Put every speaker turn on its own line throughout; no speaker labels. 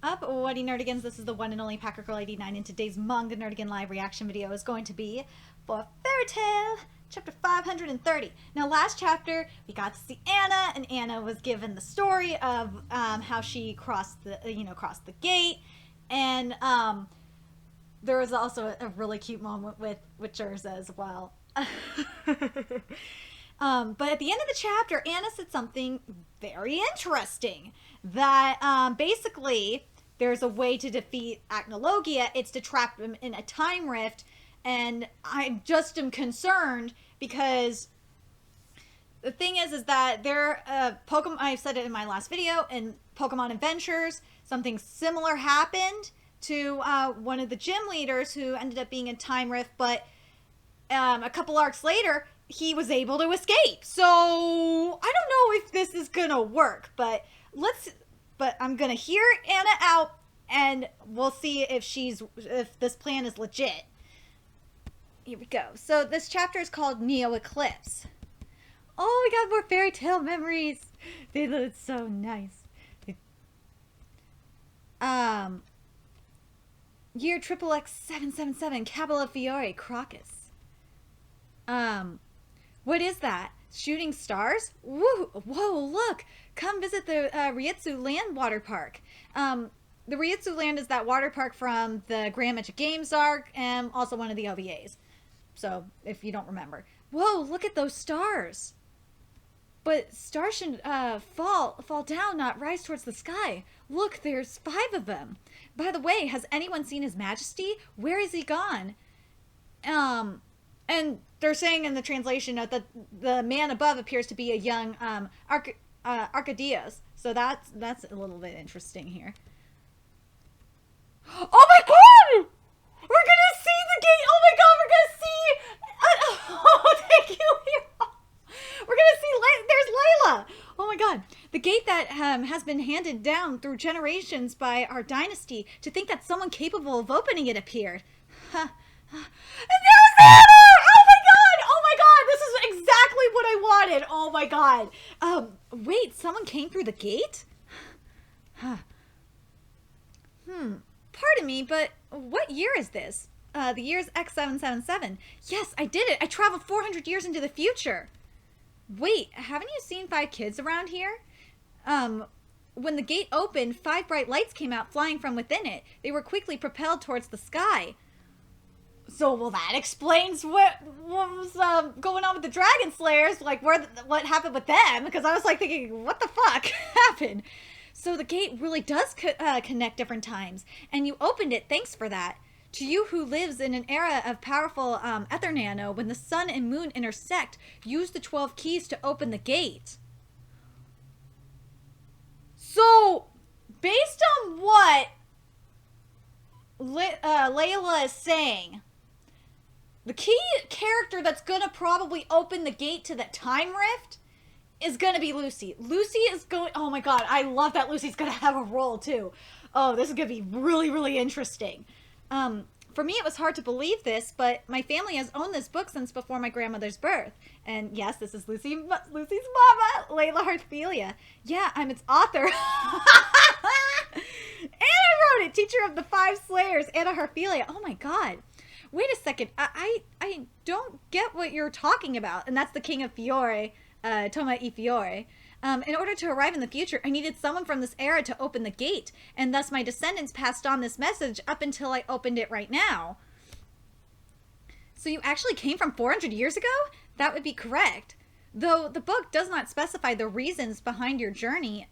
Up, What Nerdigans? This is the one and only Packer Girl 89, and today's Manga Nerdigan live reaction video is going to be for Fairy Tail, chapter 530. Now, last chapter, we got to see Anna, and Anna was given the story of how she crossed the gate, and there was also a really cute moment with Jerza as well. But at the end of the chapter, Anna said something very interesting. That basically there's a way to defeat Acnologia. It's to trap him in a time rift. And I just am concerned because the thing is that there, Pokemon, I said it in my last video, in Pokemon Adventures, something similar happened to one of the gym leaders who ended up being in time rift, but a couple arcs later, he was able to escape. So I don't know if this is gonna work, but I'm gonna hear Anna out and we'll see if this plan is legit. Here we go. So this chapter is called Neo Eclipse. Oh, we got more fairy tale memories. They look so nice. Year XXX777, Cabala Fiore, Crocus. What is that? Shooting stars? Woo! Whoa, look! Come visit the Ryutsu Land Water Park. The Ryutsu Land is that water park from the Grand Magic Games arc, and also one of the OVAs. So, if you don't remember. Whoa, look at those stars! But stars should fall down, not rise towards the sky. Look, there's 5 of them. By the way, has anyone seen His Majesty? Where is he gone? And they're saying in the translation note that the man above appears to be a young Arcadius. So that's a little bit interesting here. Oh my god! We're gonna see the gate! Oh my god, we're gonna see... oh, thank you, Leo! We're gonna see... There's Layla! Oh my god. The gate that has been handed down through generations by our dynasty. To think that someone capable of opening it appeared. Huh. And there's Anna! Oh my god! Oh my god! This is exactly what I wanted! Oh my god. Wait, someone came through the gate? Huh. Pardon me, but what year is this? The year's X777. Yes, I did it! I traveled 400 years into the future! Wait, haven't you seen 5 kids around here? When the gate opened, 5 bright lights came out flying from within it. They were quickly propelled towards the sky. So, well, that explains what was going on with the Dragon Slayers, like what happened with them, because I was like thinking, what the fuck happened? So the gate really does connect different times, and you opened it, thanks for that. To you who lives in an era of powerful ether nano, when the sun and moon intersect, use the 12 keys to open the gate. So, based on what Layla is saying, the key character that's gonna probably open the gate to that time rift is gonna be Lucy. Lucy is going... Oh my god, I love that Lucy's gonna have a role too. Oh, this is gonna be really, really interesting. For me, it was hard to believe this, but my family has owned this book since before my grandmother's birth. And yes, this is Lucy's mama, Layla Harthelia. Yeah, I'm its author. Anna wrote it, teacher of the 5 Slayers, Anna Harthelia. Oh my god. Wait a second, I don't get what you're talking about. And that's the king of Fiore, Toma e Fiore. In order to arrive in the future, I needed someone from this era to open the gate, and thus my descendants passed on this message up until I opened it right now. So you actually came from 400 years ago? That would be correct. Though the book does not specify the reasons behind your journey,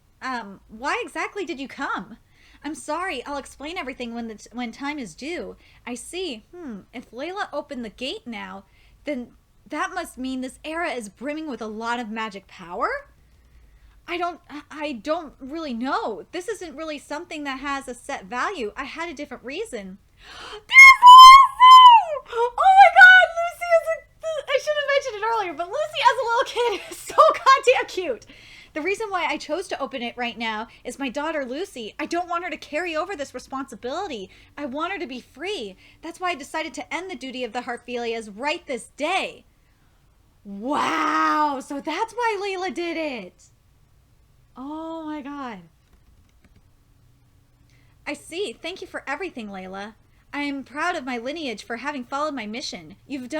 why exactly did you come? I'm sorry, I'll explain everything when time is due. I see. If Layla opened the gate now, then that must mean this era is brimming with a lot of magic power? I don't really know. This isn't really something that has a set value. I had a different reason. There's Lucy! Oh my god, Lucy is I should have mentioned it earlier, but Lucy as a little kid is so goddamn cute. The reason why I chose to open it right now is my daughter Lucy. I don't want her to carry over this responsibility. I want her to be free. That's why I decided to end the duty of the Harthelias right this day. Wow, so that's why Layla did it. Oh my god. I see. Thank you for everything, Layla. I am proud of my lineage for having followed my mission. You've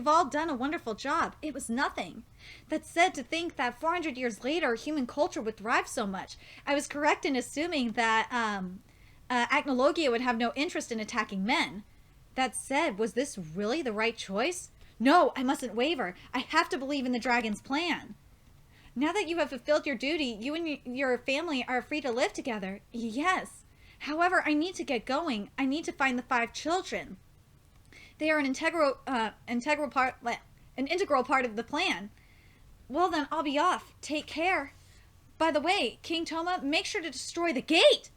all done a wonderful job. It was nothing. That said, to think that 400 years later, human culture would thrive so much. I was correct in assuming that Acnologia would have no interest in attacking men. That said, was this really the right choice? No, I mustn't waver. I have to believe in the dragon's plan. Now that you have fulfilled your duty, you and your family are free to live together. Yes. However, I need to get going. I need to find the 5 children. They are an integral part of the plan. Well then, I'll be off. Take care. By the way, King Toma, make sure to destroy the gate.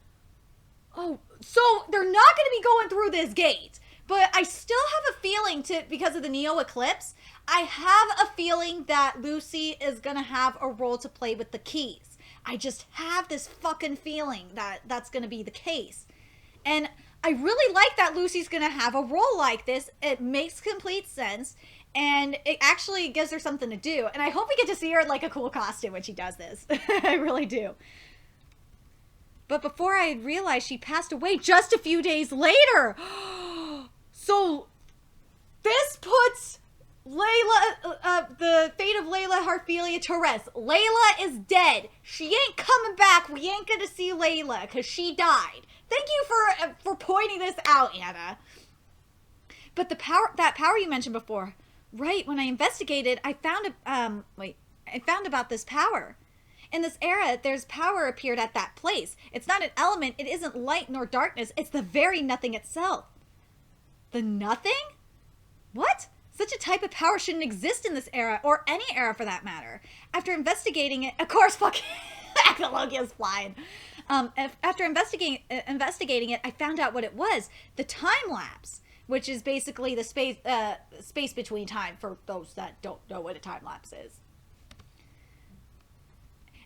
Oh, so they're not going to be going through this gate. But I still have a feeling, because of the Neo Eclipse, I have a feeling that Lucy is going to have a role to play with the keys. I just have this fucking feeling that that's going to be the case. And I really like that Lucy's going to have a role like this. It makes complete sense. And it actually gives her something to do. And I hope we get to see her in like a cool costume when she does this. I really do. But before I had realized, she passed away just a few days later. So this puts Layla, the fate of Layla Harphelia Torres. Layla is dead. She ain't coming back. We ain't gonna see Layla because she died. Thank you for pointing this out, Anna. But that power you mentioned before, right? When I investigated, I found about this power. In this era, there's power appeared at that place. It's not an element. It isn't light nor darkness. It's the very nothing itself. The nothing? What? Such a type of power shouldn't exist in this era, or any era for that matter. After investigating it, of course, fucking Acnologia's flying. After investigating it, I found out what it was. The time lapse, which is basically the space between time, for those that don't know what a time lapse is.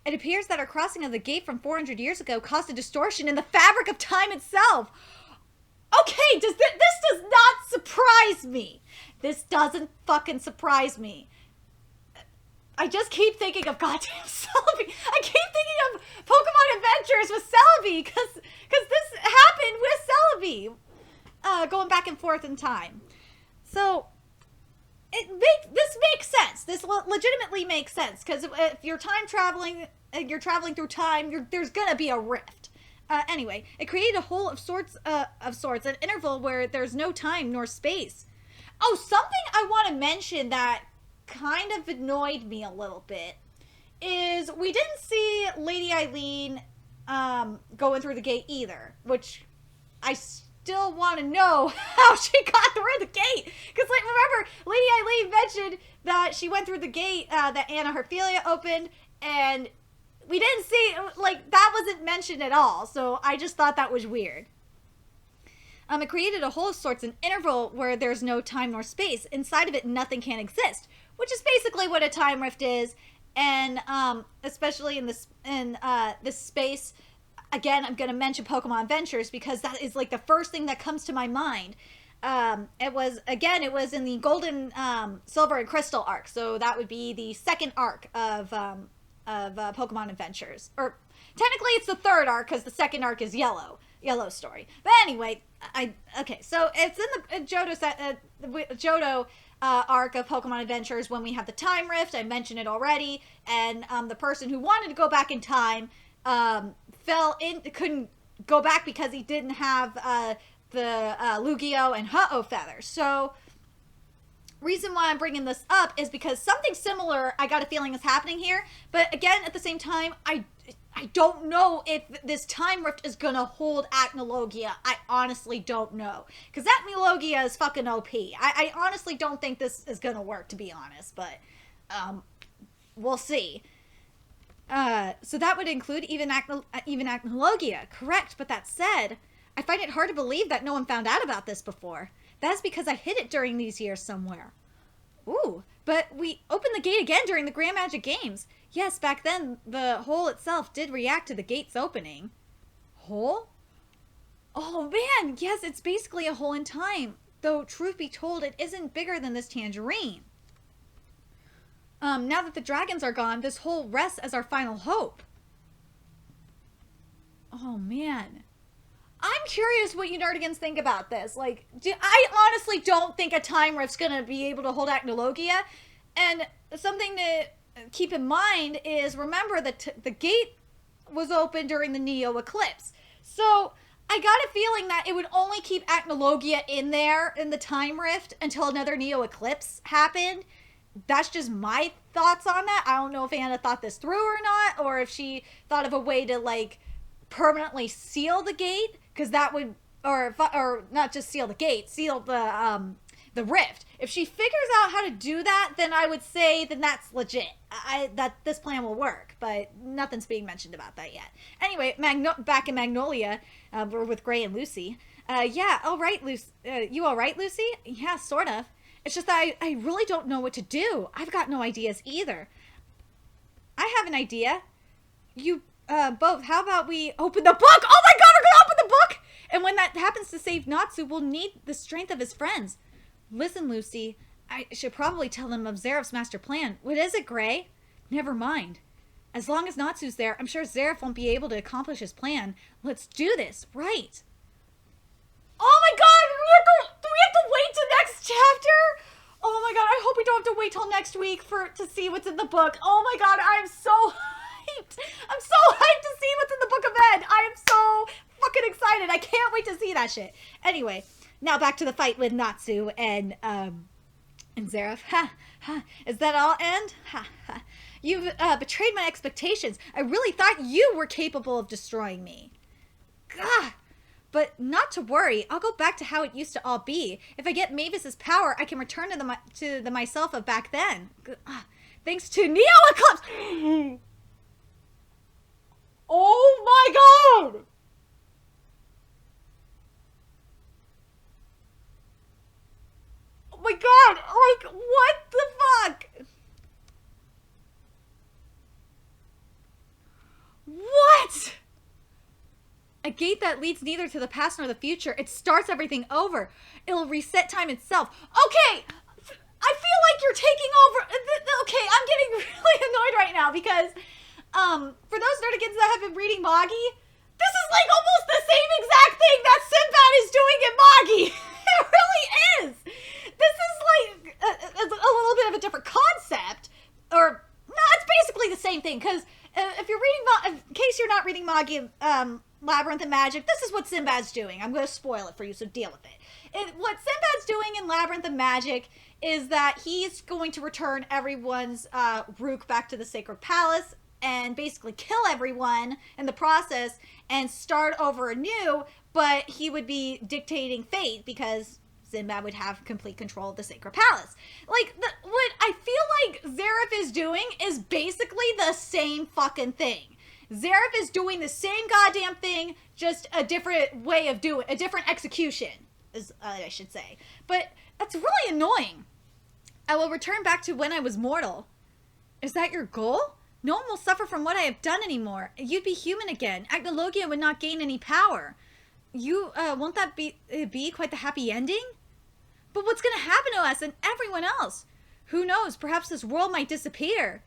It appears that our crossing of the gate from 400 years ago caused a distortion in the fabric of time itself. Okay, this does not surprise me. This doesn't fucking surprise me. I just keep thinking of goddamn Celebi. I keep thinking of Pokemon Adventures with Celebi because this happened with Celebi, going back and forth in time. So this makes sense. This legitimately makes sense because if you're time traveling, you're traveling through time. There's gonna be a rift. Anyway, it created a hole of sorts, an interval where there's no time nor space. Oh, something I want to mention that kind of annoyed me a little bit is we didn't see Lady Eileen going through the gate either, which I still want to know how she got through the gate. Because, like, remember, Lady Eileen mentioned that she went through the gate that Anna Herphelia opened, and we didn't see, like, that wasn't mentioned at all, so I just thought that was weird. It created a hole of sorts, an interval where there's no time nor space. Inside of it, nothing can exist, which is basically what a time rift is, and especially in this space. Again, I'm going to mention Pokemon Adventures because that is like the first thing that comes to my mind. It was in the Golden, Silver, and Crystal arc, so that would be the second arc of Pokemon Adventures. Or technically it's the third arc because the second arc is Yellow story. But anyway, so it's in the Johto arc of Pokemon Adventures when we have the time rift. I mentioned it already, and the person who wanted to go back in time couldn't go back because he didn't have the Lugia and Ho-Oh feathers. So reason why I'm bringing this up is because something similar I got a feeling is happening here, but again, at the same time, I don't know if this time rift is gonna hold Acnologia. I honestly don't know, because Acnologia is fucking OP. I honestly don't think this is gonna work, to be honest, but we'll see. So that would include even Acnologia, correct? But that said, I find it hard to believe that no one found out about this before. That's because I hid it during these years somewhere. Ooh, but we opened the gate again during the Grand Magic Games. Yes, back then, the hole itself did react to the gate's opening. Hole? Oh man, yes, it's basically a hole in time. Though, truth be told, it isn't bigger than this tangerine. Now that the dragons are gone, this hole rests as our final hope. Oh man. I'm I'm curious what you nerdigans think about this. Like, I honestly don't think a time rift's gonna be able to hold Acnologia. And something to keep in mind is, remember that the gate was open during the Neo eclipse. So I got a feeling that it would only keep Acnologia in there in the time rift until another Neo eclipse happened. That's just my thoughts on that. I don't know if Anna thought this through or not, or if she thought of a way to, like, permanently seal the gate, because that would, or not just seal the gate, seal the rift. If she figures out how to do that, then I would say then that's legit. That this plan will work, but nothing's being mentioned about that yet. Anyway, back in Magnolia, we're with Gray and Lucy. Yeah, all right, Lucy. You all right, Lucy? Yeah, sort of. It's just that I really don't know what to do. I've got no ideas either. I have an idea. You both, how about we open the book? Oh my god, we're gonna open the book! And when that happens to save Natsu, we'll need the strength of his friends. Listen, Lucy, I should probably tell them of Zeref's master plan. What is it, Gray? Never mind. As long as Natsu's there, I'm sure Zeref won't be able to accomplish his plan. Let's do this, right? Oh my god, do we have to wait till next chapter? Oh my god, I hope we don't have to wait till next week to see what's in the book. Oh my god, I'm so hyped. I'm so hyped to see what's in the Book of Ed. I am so fucking excited. I can't wait to see that shit. Anyway, now back to the fight with Natsu and Zeref. Ha, ha. Is that all, End? Ha, ha. You've betrayed my expectations. I really thought you were capable of destroying me. Gah. But not to worry, I'll go back to how it used to all be. If I get Mavis's power, I can return to the myself of back then. Thanks to Neo Eclipse! Oh my god! Oh my god! Like, what the fuck? What? A gate that leads neither to the past nor the future. It starts everything over. It'll reset time itself. Okay, I feel like you're taking over. Okay, I'm getting really annoyed right now because, for those nerdigans that have been reading Magi, this is like almost the same exact thing that Sinbad is doing in Magi. It really is. This is like a little bit of a different concept, or no, it's basically the same thing. Because if you're reading, in case you're not reading Magi, Labyrinth and Magic, this is what Sinbad's doing. I'm going to spoil it for you, so deal with it. What Sinbad's doing in Labyrinth and Magic is that he's going to return everyone's Rook back to the Sacred Palace and basically kill everyone in the process and start over anew, but he would be dictating fate because Sinbad would have complete control of the Sacred Palace. Like, what I feel like Zeref is doing is basically the same fucking thing. Zeref is doing the same goddamn thing, just a different way of doing, a different execution, I should say. But that's really annoying. I will return back to when I was mortal. Is that your goal? No one will suffer from what I have done anymore. You'd be human again. Acnologia would not gain any power. Won't that be quite the happy ending? But what's going to happen to us and everyone else? Who knows? Perhaps this world might disappear.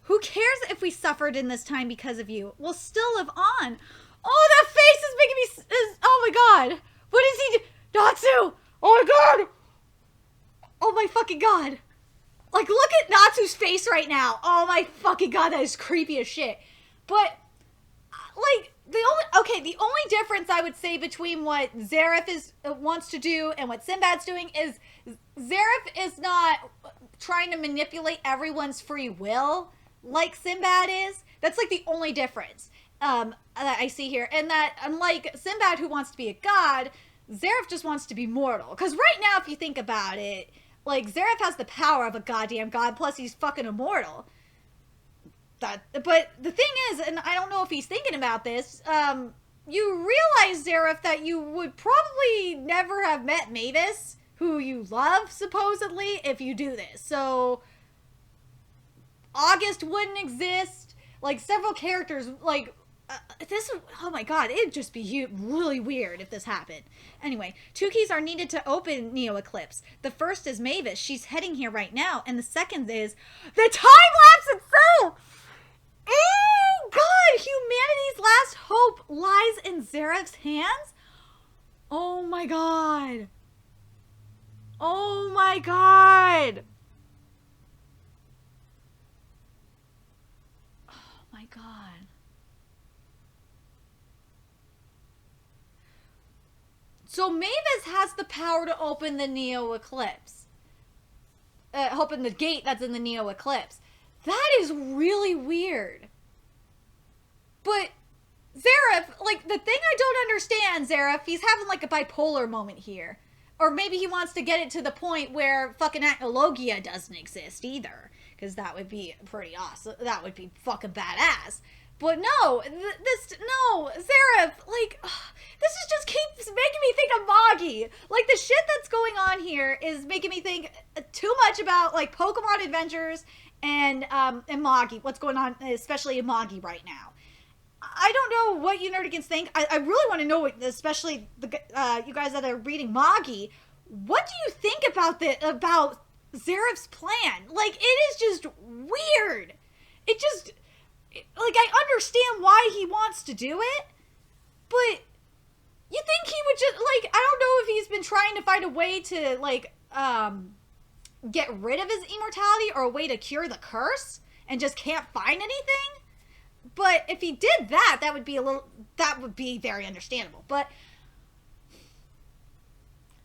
Who cares if we suffered in this time because of you? We'll still live on. Oh, that face is making me... oh my god. What is he... Natsu! Oh my god! Oh my fucking god. Like, look at Natsu's face right now. Oh my fucking god, that is creepy as shit. But, like, the only difference I would say between what Zeref wants to do and what Sinbad's doing is Zeref is not trying to manipulate everyone's free will like Sinbad is. That's like the only difference that I see here. And that unlike Sinbad, who wants to be a god, Zeref just wants to be mortal. Because right now, if you think about it, like, Zeref has the power of a goddamn god, plus he's fucking immortal. But the thing is, and I don't know if he's thinking about this, you realize, Zeref, that you would probably never have met Mavis, who you love, supposedly, if you do this. So August wouldn't exist. Like, several characters, like, this, oh my god, it'd just be really weird if this happened. Anyway, 2 keys are needed to open Neo Eclipse. The first is Mavis. She's heading here right now. And the second is the time-lapse itself! Oh god, humanity's last hope lies in Zeref's hands? Oh my god. Oh my god. Oh my god. So Mavis has the power to open the Neo Eclipse. Open the gate that's in the Neo Eclipse. That is really weird. But Zareth, like, the thing I don't understand, Zareth, he's having like a bipolar moment here. Or maybe he wants to get it to the point where fucking Acnologia doesn't exist either. Because that would be pretty awesome. That would be fucking badass. But no, no, Zareth, like, this is just keeps making me think of Moggy. Like, the shit that's going on here is making me think too much about, like, Pokemon Adventures and Moggy. What's going on, especially in Moggy right now. I don't know what you nerdigans think. I really want to know, especially the you guys that are reading Moggy, what do you think about Zareth's plan? Like, it is just weird. It just, like, I understand why he wants to do it, but you think he would just, like, I don't know if he's been trying to find a way to, like, get rid of his immortality or a way to cure the curse and just can't find anything. But if he did that, that would be very understandable. But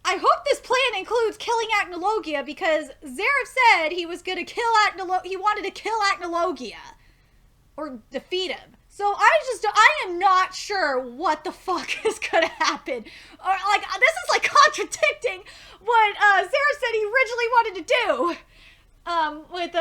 I hope this plan includes killing Acnologia, because Zareth said he was gonna kill he wanted to kill Acnologia. Or defeat him. So I am not sure what the fuck is gonna happen. Or, like, this is like contradicting what Zareth said he originally wanted to do. With,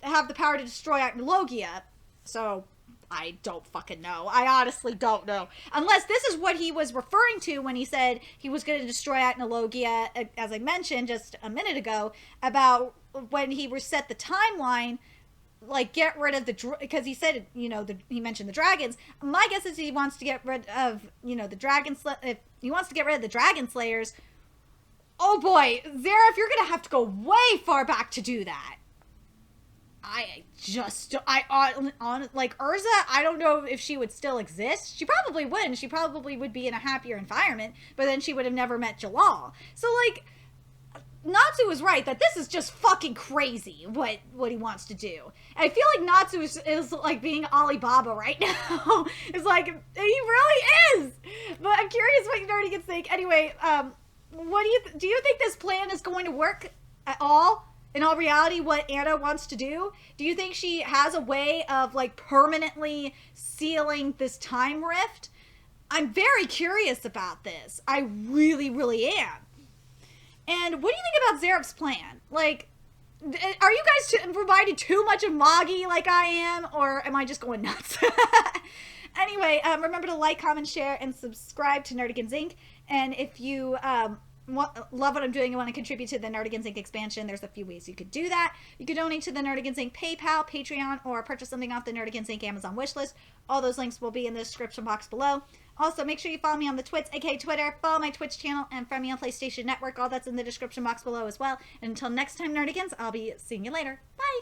have the power to destroy Acnologia. So, I don't fucking know. I honestly don't know. Unless this is what he was referring to when he said he was going to destroy Acnologia, as I mentioned just a minute ago, about when he reset the timeline, like, get rid of because he said, he mentioned the dragons. My guess is he wants to get rid of, the dragon, if he wants to get rid of the dragon slayers. Oh boy, Zareth, you're going to have to go way far back to do that. Like, Urza, I don't know if she would still exist. She probably wouldn't. She probably would be in a happier environment, but then she would have never met Jalal. So, like, Natsu was right that this is just fucking crazy what he wants to do. I feel like Natsu is like being Alibaba right now. It's like, he really is. But I'm curious what you nerdigans think. Anyway, what do you think this plan is going to work at all? In all reality, what Anna wants to do? Do you think she has a way of, like, permanently sealing this time rift? I'm very curious about this. I really, really am. And what do you think about Zareth's plan? Like, are you guys providing too much of Moggy like I am? Or am I just going nuts? Anyway, remember to like, comment, share, and subscribe to Nerdigans Inc. And if you love what I'm doing and want to contribute to the Nerdigans Inc. expansion, there's a few ways you could do that. You could donate to the Nerdigans Inc. PayPal, Patreon, or purchase something off the Nerdigans Inc. Amazon wishlist. All those links will be in the description box below. Also, make sure you follow me on the Twits, aka Twitter, follow my Twitch channel, and friend me on PlayStation Network. All that's in the description box below as well. And until next time, Nerdigans, I'll be seeing you later. Bye!